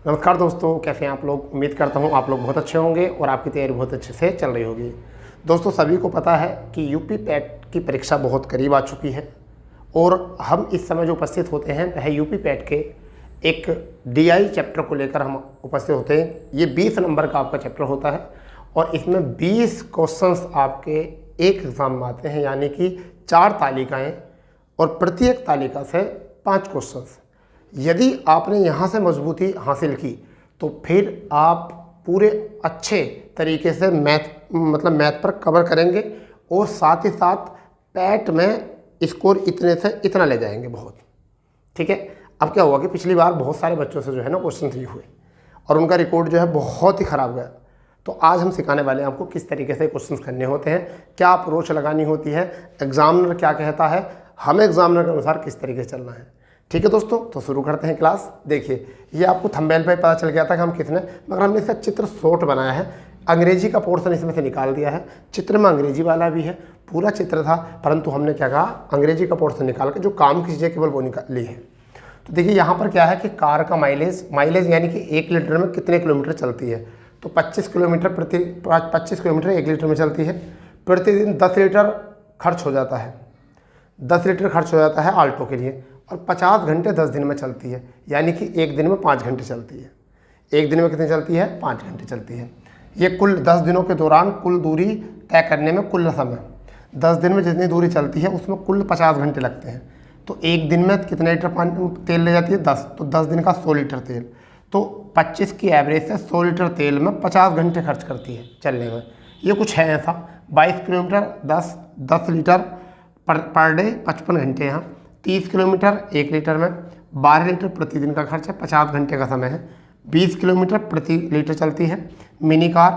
नमस्कार दोस्तों, कैसे हैं आप लोग। उम्मीद करता हूं आप लोग बहुत अच्छे होंगे और आपकी तैयारी बहुत अच्छे से चल रही होगी। दोस्तों, सभी को पता है कि यूपी पैट की परीक्षा बहुत करीब आ चुकी है और हम इस समय जो उपस्थित होते हैं वह यूपी पैट के एक डीआई चैप्टर को लेकर हम उपस्थित होते हैं। ये 20 नंबर का आपका चैप्टर होता है और इसमें 20 क्वेश्चंस आपके एक एग्ज़ाम में आते हैं, यानी कि 4 तालिकाएँ और प्रत्येक तालिका से 5 क्वेश्चंस। यदि आपने यहाँ से मजबूती हासिल की तो फिर आप पूरे अच्छे तरीके से मैथ पर कवर करेंगे और साथ ही साथ पैट में स्कोर इतने से इतना ले जाएंगे बहुत। ठीक है। अब क्या हुआ कि पिछली बार बहुत सारे बच्चों से जो है ना क्वेश्चन लीक हुए और उनका रिकॉर्ड जो है बहुत ही ख़राब गया। तो आज हम सिखाने वाले हैं आपको किस तरीके से क्वेश्चंस करने होते हैं, क्या अप्रोच लगानी होती है, एग्जामिनर क्या कहता है, हमें एग्जामिनर के अनुसार किस तरीके से चलना है। ठीक है दोस्तों, तो शुरू करते हैं क्लास। देखिए, ये आपको थंबनेल पे पता चल गया था कि हम कितने, मगर हमने इसका चित्र शॉर्ट बनाया है। अंग्रेजी का पोर्शन इसमें से निकाल दिया है। चित्र में अंग्रेजी वाला भी है, पूरा चित्र था, परंतु हमने क्या कहा, अंग्रेजी का पोर्शन निकाल के जो काम की चीज़ें केवल वो निकाल ली है। तो देखिए यहाँ पर क्या है कि कार का माइलेज यानी कि 1 लीटर में कितने किलोमीटर चलती है। तो 25 किलोमीटर 1 लीटर में चलती है। प्रतिदिन 10 लीटर खर्च हो जाता है। 10 लीटर खर्च हो जाता है आल्टो के लिए और 50 घंटे 10 दिन में चलती है, यानी कि एक दिन में 5 घंटे चलती है। एक दिन में कितनी चलती है? 5 घंटे चलती है। ये कुल 10 दिनों के दौरान कुल दूरी तय करने में कुल समय, 10 दिन में जितनी दूरी चलती है उसमें कुल 50 घंटे लगते हैं। तो एक दिन में कितने लीटर तेल ले जाती है? 10। तो 10 दिन का 100 लीटर तेल। तो 25 की एवरेज से 100 लीटर तेल में 50 घंटे खर्च करती है चलने में। ये कुछ है ऐसा। 22 किलोमीटर 10 लीटर पर डे 55 घंटे यहाँ। 30 किलोमीटर 1 लीटर में 12 लीटर प्रतिदिन का खर्च है, 50 घंटे का समय है। 20 किलोमीटर प्रति लीटर चलती है। मिनी कार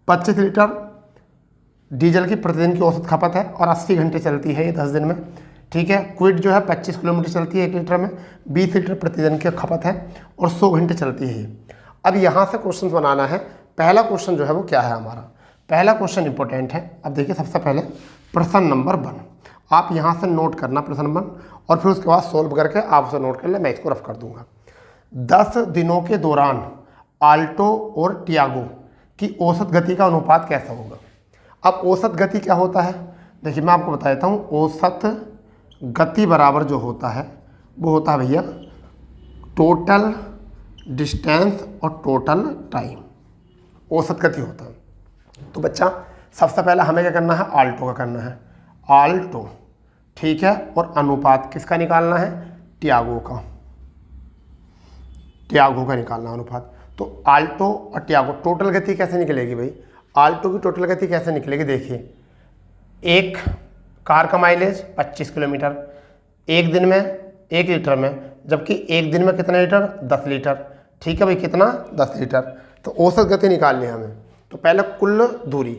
25 लीटर डीजल की प्रतिदिन की औसत खपत है और 80 घंटे चलती है ये 10 दिन में। ठीक है। क्विड जो है 25 किलोमीटर चलती है 1 लीटर में, 20 लीटर प्रतिदिन की खपत है और 100 घंटे चलती है ये। अब यहाँ से क्वेश्चन बनाना है। पहला क्वेश्चन जो है वो क्या है हमारा? पहला क्वेश्चन इंपॉर्टेंट है। अब देखिए, सबसे पहले प्रश्न नंबर 1 आप यहाँ से नोट करना, प्रश्न नंबर, और फिर उसके बाद सोल्व करके आप उसे नोट कर ले, मैं इसको रफ कर दूंगा। 10 दिनों के दौरान आल्टो और टियागो की औसत गति का अनुपात कैसा होगा? अब औसत गति क्या होता है? देखिए, मैं आपको बता देता हूँ। औसत गति बराबर जो होता है वो होता है भैया टोटल डिस्टेंस और टोटल टाइम। औसत गति होता है। तो बच्चा, सबसे पहले हमें क्या करना है? आल्टो का करना है। आल्टो, ठीक है। और अनुपात किसका निकालना है? टियागो का। टियागो का निकालना अनुपात। तो आल्टो और टियागो, टोटल गति कैसे निकलेगी भाई? आल्टो की टोटल गति कैसे निकलेगी? देखिए, एक कार का माइलेज 25 किलोमीटर, एक दिन में 1 लीटर में, जबकि एक दिन में कितना लीटर? 10 लीटर। ठीक है भाई, कितना? 10 लीटर। तो औसत गति निकालनी है हमें। तो पहले कुल दूरी,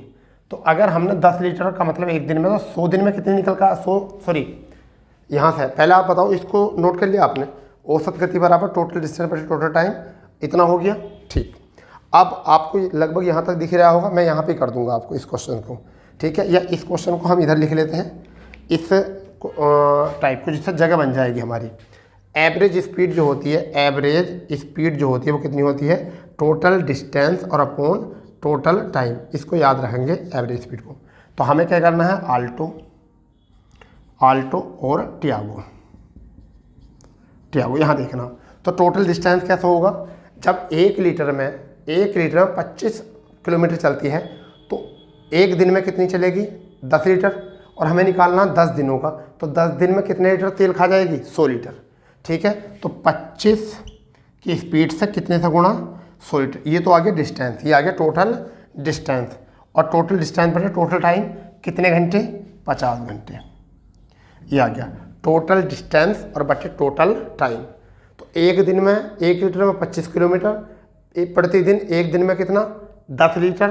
तो अगर हमने 10 लीटर का मतलब एक दिन में, तो 100 दिन में कितनी निकल का? 100 सॉरी, यहाँ से पहले आप बताओ, इसको नोट कर लिया आपने। औसत गति बराबर टोटल डिस्टेंस पर टोटल टाइम, इतना हो गया। ठीक। अब आपको लगभग यहाँ तक दिख रहा होगा, मैं यहाँ पे कर दूंगा आपको इस क्वेश्चन को। ठीक है, या इस क्वेश्चन को हम इधर लिख लेते हैं, इस टाइप को, जिससे जगह बन जाएगी हमारी। एवरेज स्पीड जो होती है, एवरेज स्पीड जो होती है वो कितनी होती है? टोटल डिस्टेंस और अपॉन टोटल टाइम। इसको याद रखेंगे एवरेज स्पीड को। तो हमें क्या करना है? आल्टो और टियागो यहाँ देखना। तो टोटल डिस्टेंस कैसा होगा? जब 1 लीटर में 25 किलोमीटर चलती है तो एक दिन में कितनी चलेगी? 10 लीटर। और हमें निकालना 10 दिनों का, तो 10 दिन में कितने लीटर तेल खा जाएगी? 100 लीटर। ठीक है। तो 25 की स्पीड से कितने से गुणा? 100 लीटर। ये तो आ गया डिस्टेंस, ये आ गया टोटल डिस्टेंस। और टोटल डिस्टेंस पर टोटल टाइम कितने घंटे? 50 घंटे। ये आ गया टोटल डिस्टेंस और बटे टोटल टाइम। तो एक दिन में 1 लीटर में 25 किलोमीटर, प्रतिदिन एक दिन में कितना? 10 लीटर।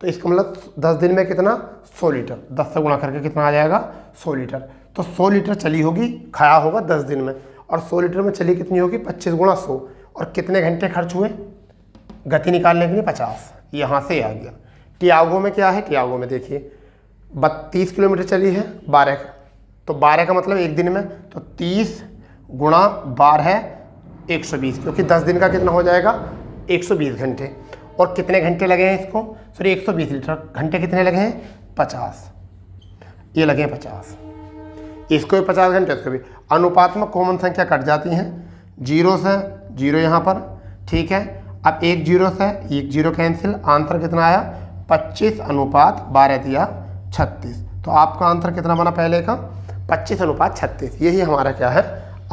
तो इसका मतलब 10 दिन में कितना? 100 लीटर। 10 से गुणा करके कितना आ जाएगा? 100 लीटर। तो 100 लीटर चली होगी, खाया होगा 10 दिन में, और 100 लीटर में चली कितनी होगी? 25 गुणा 100। और कितने घंटे खर्च हुए गति निकालने के लिए? 50। यहाँ से आ गया। टियागो में क्या है? टियागो में देखिए 32 किलोमीटर चली है, 12, तो 12 का मतलब एक दिन में, तो 30 गुणा 12 120, क्योंकि 10 दिन का कितना हो जाएगा 120 घंटे। और कितने घंटे लगे हैं इसको, सॉरी 120 लीटर, घंटे कितने लगे हैं 50, ये लगे 50, इसको भी 50 घंटे, इसको भी। अनुपात में कॉमन संख्या कट जाती हैं, 0 से 0 यहाँ पर, ठीक है। अब 1 0 से 1 0 कैंसिल, आंसर कितना आया 25:12 दिया 36। तो आपका आंसर कितना बना पहले का 25:36, यही हमारा क्या है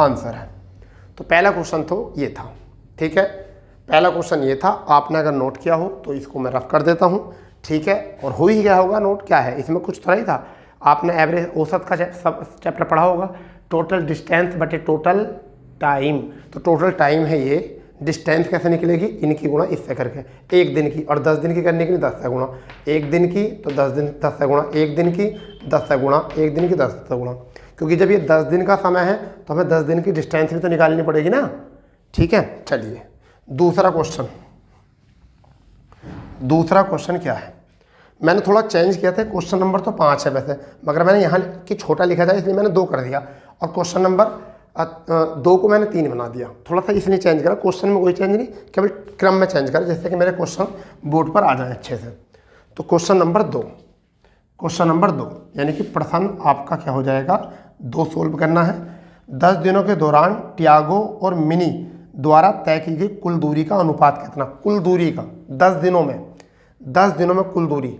आंसर है। तो पहला क्वेश्चन तो ये था, ठीक है, पहला क्वेश्चन ये था। आपने अगर नोट किया हो तो इसको मैं रफ कर देता हूँ, ठीक है। और हो ही गया होगा नोट, क्या है इसमें, कुछ थोड़ा ही था। आपने एवरेज औसत का सब चैप्टर पढ़ा होगा, टोटल डिस्टेंस बटे टोटल टाइम। तो टोटल टाइम है ये, डिस्टेंस कैसे निकलेगी, इनकी गुणा इससे करके, 1 दिन की, और 10 दिन की करने के लिए 10 से गुणा, 1 दिन की तो 10 दिन 10 से गुणा, 1 दिन की 10 से गुणा, 1 दिन की 10 से गुणा, क्योंकि जब ये 10 दिन का समय है तो हमें 10 दिन की डिस्टेंस भी तो निकालनी पड़ेगी ना, ठीक है। चलिए दूसरा क्वेश्चन, दूसरा क्वेश्चन क्या है, मैंने थोड़ा चेंज किया था, क्वेश्चन नंबर तो 5 है वैसे, मगर मैंने यहाँ कि छोटा लिखा जाए इसलिए मैंने 2 कर दिया, और क्वेश्चन नंबर 2 को मैंने 3 बना दिया, थोड़ा सा इसलिए चेंज करा। क्वेश्चन में कोई चेंज नहीं, केवल क्रम में चेंज करा, जिससे कि मेरे क्वेश्चन बोर्ड पर आ जाए अच्छे से। तो क्वेश्चन नंबर 2, क्वेश्चन नंबर 2 यानी कि प्रश्न आपका क्या हो जाएगा 2 सोल्व करना है। 10 दिनों के दौरान टियागो और मिनी द्वारा तय की गई कुल दूरी का अनुपात कितना, कुल दूरी का 10 दिनों में, 10 दिनों में कुल दूरी,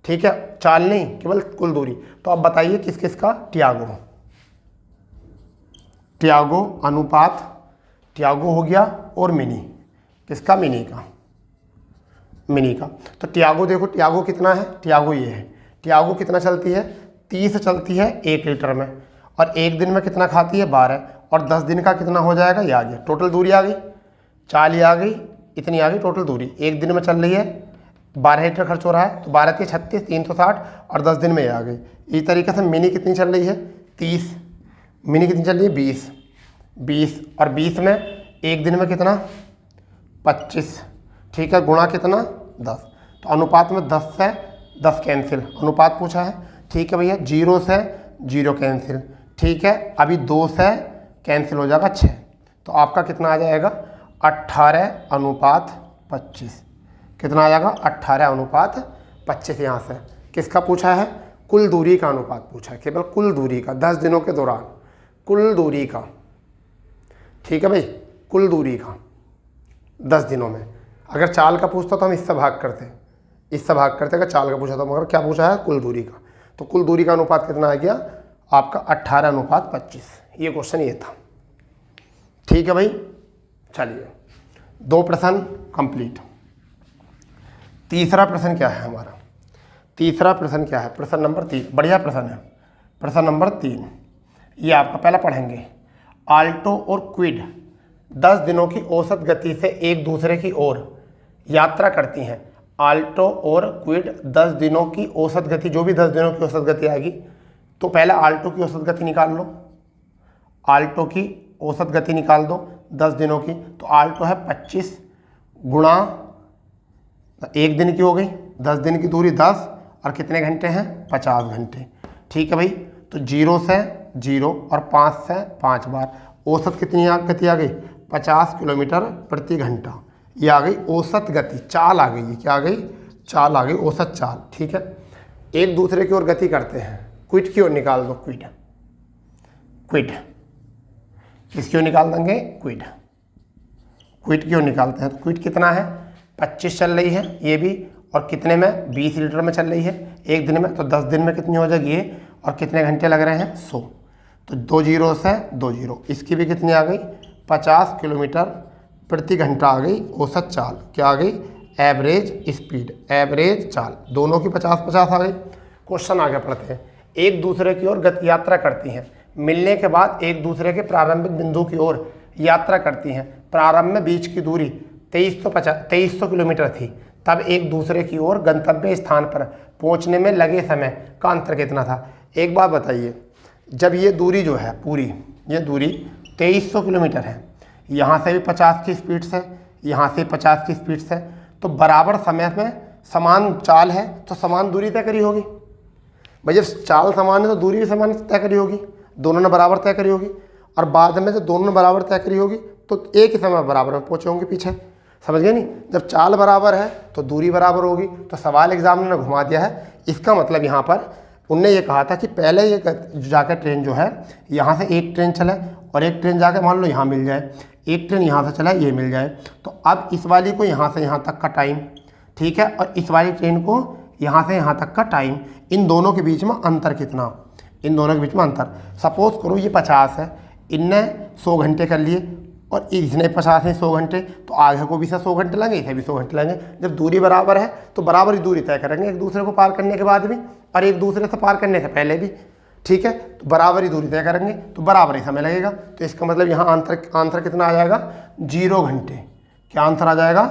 ठीक है, चाल नहीं, केवल कुल दूरी। तो आप बताइए किस किस का, टियागो अनुपात, टियागो हो गया, और मिनी, किसका, मिनी का, मिनी का। तो टियागो देखो, टियागो कितना है, टियागो ये है, टियागो कितना चलती है 30 चलती है 1 लीटर में, और 1 दिन में कितना खाती है 12, और 10 दिन का कितना हो जाएगा, ये आ गया, टोटल दूरी आ गई, चाल ये आ गई, इतनी आ गई टोटल दूरी। 1 दिन में चल रही है 12 लीटर खर्च हो रहा है, तो 12 के 36, 360, और 10 दिन में ये आ गई। इस तरीके से मिनी कितनी चल रही है 30, मिनी कितनी चल रही है 20, और 20 में 1 दिन में कितना 25, ठीक है, गुणा कितना 10। तो अनुपात में 10 से 10 कैंसिल, अनुपात पूछा है, ठीक है भैया, 0 से 0 कैंसिल, ठीक है, अभी 2 से कैंसिल हो जाएगा 6, तो आपका कितना आ जाएगा 18:25, कितना आ जाएगा 18:25। यहाँ से किसका पूछा है, कुल दूरी का अनुपात पूछा है, केवल कुल दूरी का, 10 दिनों के दौरान कुल दूरी का, ठीक है भाई, कुल दूरी का 10 दिनों में। अगर चाल का पूछता तो हम इससे भाग करते, इससे भाग करते, अगर चाल का पूछा तो, मगर क्या पूछा है कुल दूरी का, तो कुल दूरी का अनुपात कितना आ गया आपका 18:25। ये क्वेश्चन ये था, ठीक है भाई। चलिए 2 प्रश्न कंप्लीट। तीसरा प्रश्न क्या है हमारा, तीसरा प्रश्न क्या है, प्रश्न नंबर 3, बढ़िया प्रश्न है, प्रश्न नंबर 3, ये आपका पहला पढ़ेंगे। आल्टो और क्विड 10 दिनों की औसत गति से एक दूसरे की ओर यात्रा करती हैं। आल्टो और क्विड 10 दिनों की औसत गति, जो भी 10 दिनों की औसत गति आएगी, तो पहले आल्टो की औसत गति निकाल लो, आल्टो की औसत गति निकाल दो 10 दिनों की। तो आल्टो है 25 गुणा 1 दिन की हो गई, 10 दिन की दूरी 10, और कितने घंटे हैं 50 घंटे, ठीक है भाई। तो 0 से 0 और 5 से 5 बार, औसत कितनी गति आ गई 50 किलोमीटर प्रति घंटा, ये आ गई औसत गति, चाल आ गई, क्या आ गई, चाल आ गई, औसत चाल, ठीक है। एक दूसरे की ओर गति करते हैं, क्विड की ओर निकाल दो, क्विड, क्विड किसकी ओर निकाल देंगे, क्विड, क्विड की ओर निकालते हैं। तो क्विड कितना है 25 चल रही है ये भी, और कितने में 20 लीटर में चल रही है 1 दिन में, तो 10 दिन में कितनी हो जाएगी ये, और कितने घंटे लग रहे हैं 100, तो 2 0 से 2 0, इसकी भी कितनी आ गई 50 किलोमीटर प्रति घंटा आ गई औसत चाल, क्या आ गई एवरेज स्पीड, एवरेज चाल, दोनों की 50-50 आ गई। क्वेश्चन आगे पढ़ते हैं। एक दूसरे की ओर गति यात्रा करती हैं, मिलने के बाद एक दूसरे के प्रारंभिक बिंदु की ओर यात्रा करती हैं। प्रारंभ में बीच की दूरी 2300 किलोमीटर थी, तब एक दूसरे की ओर गंतव्य स्थान पर पहुंचने में लगे समय का अंतर कितना था। एक बात बताइए, जब ये दूरी जो है पूरी, ये दूरी 2300 किलोमीटर है, यहाँ से भी 50 की स्पीड से, यहाँ से 50 की स्पीड से, तो बराबर समय में समान चाल है तो समान दूरी तय करी होगी। भाई जब चाल समान है तो दूरी भी समान तय करी होगी, दोनों ने बराबर तय करी होगी, और बाद में जब दोनों ने बराबर तय करी होगी तो एक ही समय बराबर में पहुँचे होंगे पीछे। समझ गए नहीं? जब चाल बराबर है तो दूरी बराबर होगी। तो सवाल एग्जामिनर ने घुमा दिया है। इसका मतलब यहाँ पर उनने ये कहा था कि पहले ये जाकर ट्रेन जो है यहाँ से एक ट्रेन चले और एक ट्रेन जाकर मान लो यहाँ मिल जाए, एक ट्रेन यहाँ से चला ये मिल जाए। तो अब इस वाली को यहाँ से यहाँ तक का टाइम, ठीक है, और इस वाली ट्रेन को यहाँ से यहाँ तक का टाइम, इन दोनों के बीच में अंतर कितना, इन दोनों के बीच में अंतर। सपोज़ करो ये 50 है, इनने 100 घंटे कर लिए और इसने 50 है 100 घंटे, तो आगे को भी 100 घंटे लगेंगे, इसे भी 100 घंटे लगेंगे। जब दूरी बराबर है तो बराबर ही दूरी तय करेंगे एक दूसरे को पार करने के बाद भी और एक दूसरे से पार करने से पहले भी, ठीक है। तो बराबर ही दूरी तय करेंगे तो बराबर ही समय लगेगा। तो इसका मतलब यहाँ आंसर कितना आ जाएगा? 0 घंटे। क्या आंसर आ जाएगा?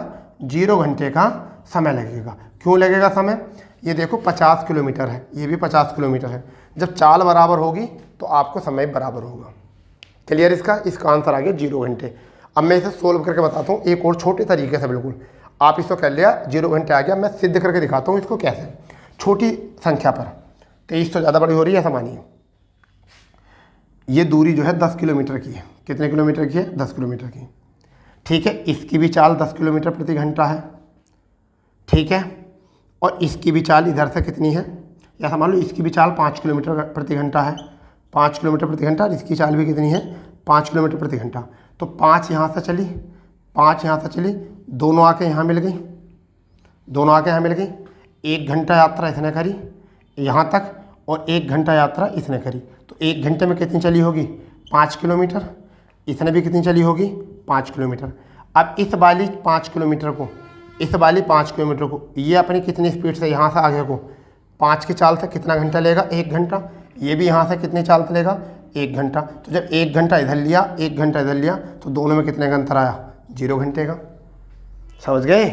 0 घंटे का समय लगेगा। क्यों लगेगा समय? ये देखो 50 किलोमीटर है, ये भी 50 किलोमीटर है। जब चाल बराबर होगी तो आपको समय बराबर होगा। क्लियर? इसका आंसर आ गया 0 घंटे। अब मैं इसे सोल्व करके बताता हूँ एक और छोटे तरीके से। बिल्कुल आप इसको कर लिया, 0 घंटे आ गया। मैं सिद्ध करके दिखाता हूँ इसको कैसे, छोटी संख्या पर। 23 तो ज़्यादा बड़ी हो रही है, ऐसा मानिए। ये दूरी जो है 10 किलोमीटर की है। कितने किलोमीटर की है? 10 किलोमीटर की, ठीक है। इसकी भी चाल 10 किलोमीटर प्रति घंटा है, ठीक है। और इसकी भी चाल इधर से कितनी है, या मान लो इसकी भी चाल 5 किलोमीटर प्रति घंटा है, 5 किलोमीटर प्रति घंटा। और इसकी चाल भी कितनी है? 5 किलोमीटर प्रति घंटा। तो 5 यहाँ से चली, 5 यहाँ से चली, दोनों आके यहाँ मिल गई, दोनों आके यहाँ मिल गई। 1 घंटा यात्रा इसने करी यहाँ तक और 1 घंटा यात्रा इसने करी। तो 1 घंटे में कितनी चली होगी? 5 किलोमीटर। इसने भी कितनी चली होगी? 5 किलोमीटर। अब इस वाली 5 किलोमीटर को, इस वाली 5 किलोमीटर को ये अपनी कितनी स्पीड से यहाँ से आगे को 5 की चाल से कितना घंटा लेगा? 1 घंटा। ये भी यहाँ से कितनी चाल से लेगा? 1 घंटा। तो जब 1 घंटा इधर लिया, 1 घंटा इधर लिया, तो दोनों में कितने का अंतर आया? 0 घंटे का। समझ गए?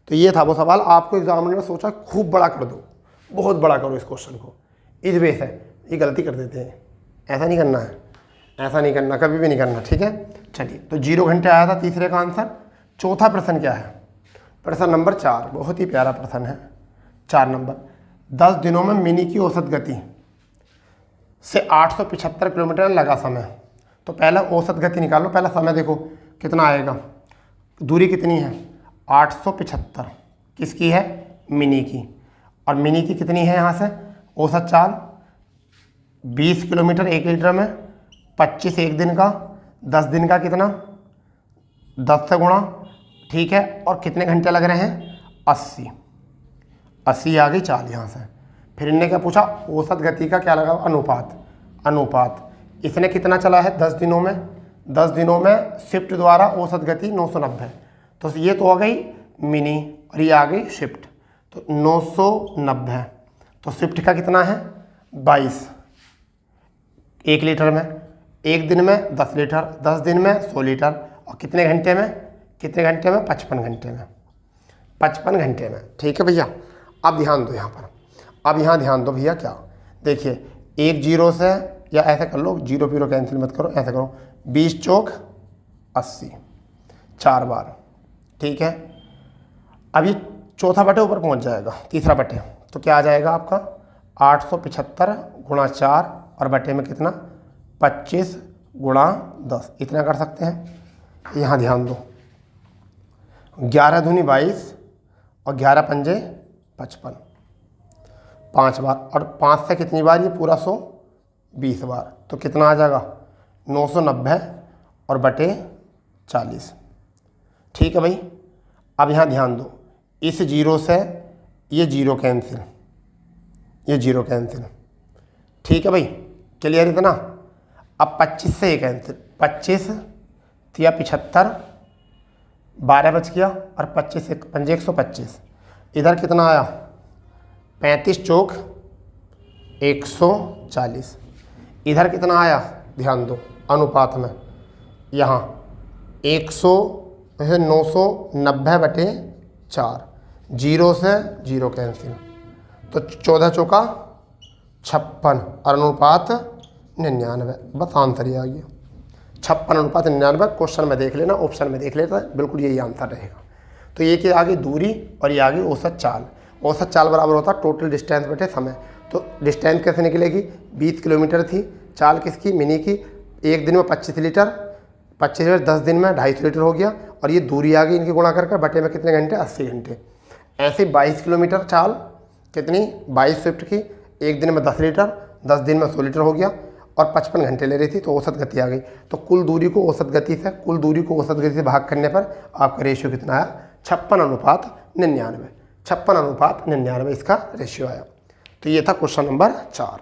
तो ये था वो सवाल। आपको एग्जामिनर ने सोचा खूब बड़ा कर दो, बहुत बड़ा करो इस क्वेश्चन को। इस वे से ये गलती कर देते हैं, ऐसा नहीं करना है, ऐसा नहीं करना, कभी भी नहीं करना, ठीक है। चलिए, तो 0 घंटे आया था तीसरे का आंसर। चौथा प्रश्न क्या है? प्रश्न नंबर 4, बहुत ही प्यारा प्रश्न है। 4 नंबर, 10 दिनों में मिनी की औसत गति से 875 किलोमीटर लगा समय। तो पहला औसत गति निकालो, पहला समय देखो कितना आएगा। दूरी कितनी है? 875। किसकी है? मिनी की। और मिनी की कितनी है यहाँ से? औसत चाल 20 किलोमीटर 1 लीटर में, 25 एक दिन का, 10 दिन का कितना? 10 से गुणा, ठीक है। और कितने घंटे लग रहे हैं? 80 आ गई चाल यहाँ से। फिर इनने क्या पूछा? औसत गति का क्या लगा? अनुपात। इसने कितना चला है 10 दिनों में? 10 दिनों में शिफ्ट द्वारा औसत गति 990। तो ये तो आ गई मिनी और ये आ गई शिफ्ट, तो 990। तो शिफ्ट का कितना है? 22 1 लीटर में, 1 दिन में 10 लीटर, 10 दिन में 100 लीटर। और कितने घंटे में? 55 घंटे में, 55 घंटे में, ठीक है भैया। अब ध्यान दो यहाँ पर, अब यहाँ ध्यान दो भैया। क्या देखिए, 1 0 से, या ऐसा कर लो, 0 कैंसिल मत करो, ऐसा करो 20 चौक 80, 4 बार, ठीक है। अब ये चौथा बटे ऊपर पहुँच जाएगा, तीसरा बटे, तो क्या आ जाएगा आपका? 875 गुणा 4 और बटे में कितना? 25 गुणा 10, इतना कर सकते हैं। यहाँ ध्यान दो, 11 दूनी 22 और 11 पंजे 55, 5 बार। और 5 से कितनी बार? ये पूरा 100, 20 बार। तो कितना आ जाएगा? 990 और बटे 40, ठीक है भाई। अब यहाँ ध्यान दो, इस 0 से ये 0 कैंसिल, ये 0 कैंसिल, ठीक है भाई। क्लियर इतना? अब 25 से ये कैंसिल, 25 या 75, 12 बच गया और 25 से 5 125। इधर कितना आया? 35 चौक 140। इधर कितना आया? ध्यान दो अनुपात में, यहाँ 990 बटे 4, 0 से 0 कैंसिल, तो 14 चौका 56 और अनुपात 99। बस आंसर ही आ गया, 56 अनुपात 99। क्वेश्चन में देख लेना, ऑप्शन में देख लेना, बिल्कुल यही आंसर रहेगा। तो ये कि आगे दूरी और ये आगे औसत चाल। औसत चाल बराबर होता है टोटल डिस्टेंस बटे समय। तो डिस्टेंस कैसे निकलेगी? 20 किलोमीटर थी चाल किसकी? मिनी की। 1 दिन में 25 लीटर, 25 में 10 दिन में 250 लीटर हो गया, और ये दूरी आ गई इनकी गुणा कर बटे में कितने घंटे, 80 घंटे। ऐसे 22 किलोमीटर चाल कितनी, 22 स्विफ्ट की, एक दिन में 10 लीटर, 10 दिन में 100 लीटर हो गया, और 55 घंटे ले रही थी, तो औसत गति आ गई। तो कुल दूरी को औसत गति से भाग करने पर आपका रेशियो कितना आया, 56:99। 56:99 इसका रेशियो आया। तो ये था क्वेश्चन नंबर 4।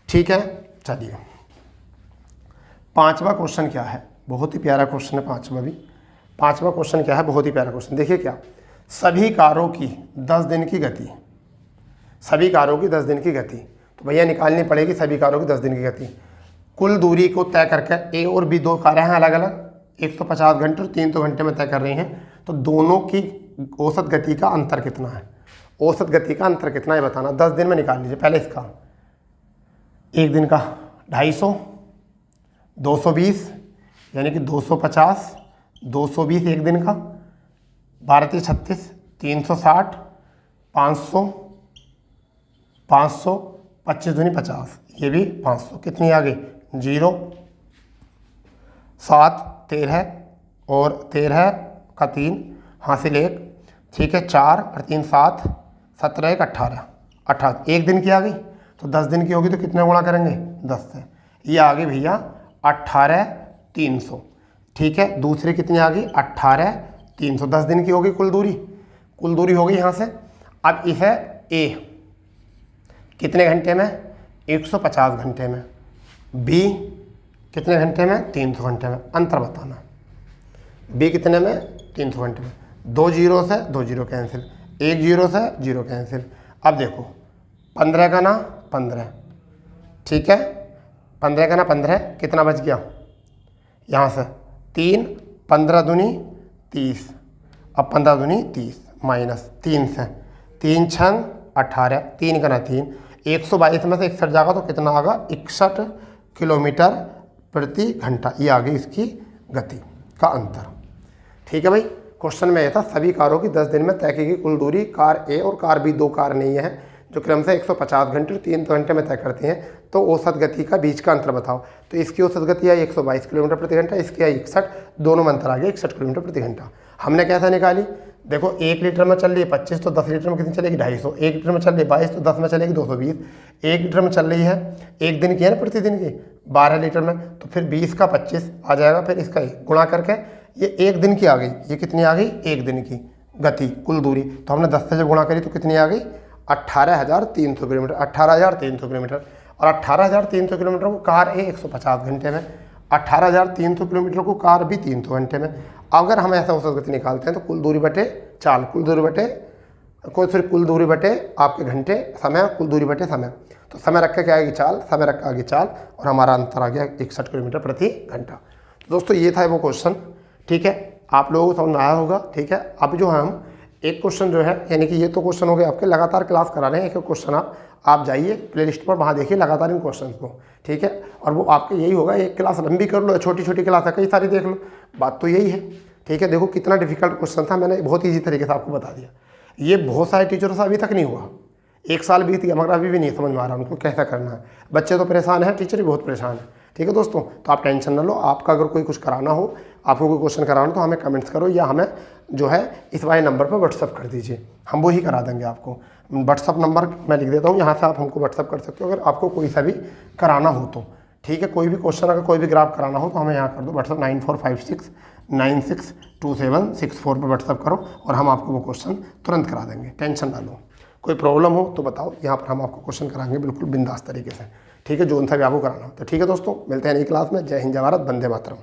ठीक है, चलिए 5वां क्वेश्चन क्या है, बहुत ही प्यारा क्वेश्चन है 5वां भी। 5वां क्वेश्चन क्या है, बहुत ही प्यारा क्वेश्चन। देखिए क्या, सभी कारों की 10 दिन की गति, सभी कारों की 10 दिन की गति, तो भैया निकालनी पड़ेगी सभी कारों की 10 दिन की गति। कुल दूरी को तय करके ए और बी 2 कारें हैं अलग अलग, 150 घंटे और 300 घंटे में तय कर रही हैं, तो दोनों की औसत गति का अंतर कितना है, औसत गति का अंतर कितना है बताना। 10 दिन में निकाल लीजिए। पहले इसका एक दिन का 250, 220 यानी कि 250, 220 एक दिन का, 12 36, 360, 500, 500, 25 दूनी 50, ये भी 500, कितनी आ गई 0, 7, 13 और 13 का 3 हासिल 1, ठीक है 4 और 3 7, 17 1 18, 18 एक दिन की आ गई। तो 10 दिन की होगी तो कितने गुणा करेंगे 10 से, ये आ गई भैया 18,300। ठीक है, दूसरी कितनी आ गई 18,300, 10 दिन की होगी कुल दूरी हो गई यहाँ से। अब इसे ए कितने घंटे में, 150 घंटे में, बी कितने घंटे में, 300 घंटे में, अंतर बताना। बी कितने में, 300 घंटे में, 2 जीरो से 2 जीरो कैंसिल, 1 जीरो से 0 कैंसिल। अब देखो 15 का ना 15, ठीक है 15 का ना 15, कितना बच गया यहाँ से 3, 15 दूनी 30, अब 15 दूनी 30 माइनस 3 से 3 छंग 18, 3 का ना 3, 122 में से 61 जाएगा तो कितना आएगा 61 किलोमीटर प्रति घंटा। ये आ गई इसकी गति का अंतर। ठीक है भाई, क्वेश्चन में यह था सभी कारों की 10 दिन में तय की गई कुल दूरी, कार ए और कार बी 2 कार नहीं है जो क्रमशः 150 घंटे और 300 घंटे में तय करती हैं, तो औसत गति का बीच का अंतर बताओ। तो इसकी औसत गति आई 122 किलोमीटर प्रति घंटा, इसकी आई 61, दोनों में अंतर आ गया 61 किलोमीटर प्रति घंटा। हमने कैसा निकाली, देखो 1 लीटर में चल रही है 25, तो 10 लीटर में कितनी चलेगी 250, 1 लीटर में चल रही है 22, तो 10 में चलेगी 220, 1 लीटर में चल रही है एक दिन की है ना प्रतिदिन की 12 लीटर में, तो फिर 20 का 25 आ जाएगा, फिर इसका गुणा करके ये एक दिन की आ गई, ये कितनी आ गई एक दिन की गति कुल दूरी। तो हमने 10 से जब गुणा करी तो कितनी आ गई 18,300 किलोमीटर, 18,300 किलोमीटर। और 18,300 किलोमीटर को कार ए 150 घंटे में, 18,300 किलोमीटर को कार भी 300 घंटे में। अगर हम ऐसा औसत गति निकालते हैं तो कुल दूरी बटे चाल, कुल दूरी बटे आपके घंटे समय, कुल दूरी बटे समय, तो समय रख के क्या आएगी चाल, समय रख के आगे चाल, और हमारा अंतर आ गया 61 किलोमीटर प्रति घंटा। तो दोस्तों ये था वो क्वेश्चन। ठीक है, आप लोगों को समझ में आया होगा। ठीक है, अब जो हम एक क्वेश्चन जो है, यानी कि ये तो क्वेश्चन हो गए आपके, लगातार क्लास करा रहे हैं, एक एक क्वेश्चन आप जाइए प्लेलिस्ट पर, वहाँ देखिए लगातार इन क्वेश्चन को। ठीक है, और वो आपके यही होगा, एक क्लास लंबी कर लो, छोटी छोटी क्लास है कई सारी देख लो, बात तो यही है। ठीक है, देखो कितना डिफिकल्ट क्वेश्चन था, मैंने बहुत ईजी तरीके से आपको बता दिया। ये बहुत सारे टीचरों से अभी तक नहीं हुआ, 1 साल बीत गया मगर अभी भी नहीं समझ में आ रहा उनको कैसा करना है। बच्चे तो परेशान हैं, टीचर भी बहुत परेशान है। ठीक है दोस्तों, तो आप टेंशन ना लो, आपका अगर कोई कुछ कराना हो, आपको कोई क्वेश्चन कराना हो तो हमें कमेंट्स करो, या हमें जो है इस वाले नंबर पर व्हाट्सअप कर दीजिए, हम वो ही करा देंगे आपको। व्हाट्सअप नंबर मैं लिख देता हूँ, यहाँ से आप हमको व्हाट्सअप कर सकते हो अगर आपको कोई सा भी कराना हो तो। ठीक है, कोई भी क्वेश्चन अगर कोई भी ग्राफ कराना हो तो हमें यहाँ कर दो व्हाट्सअप 9456962764 पर व्हाट्सअप करो और हम आपको वो क्वेश्चन तुरंत करा देंगे, टेंशन ना लो। कोई प्रॉब्लम हो तो बताओ, यहाँ पर हम आपको क्वेश्चन कराएंगे बिल्कुल बिंदास तरीके से। ठीक है, जो उनसा भी आपको कराना हो तो। ठीक है दोस्तों, मिलते हैं नई क्लास में। जय हिंद, जय भारत, वंदे मातरम।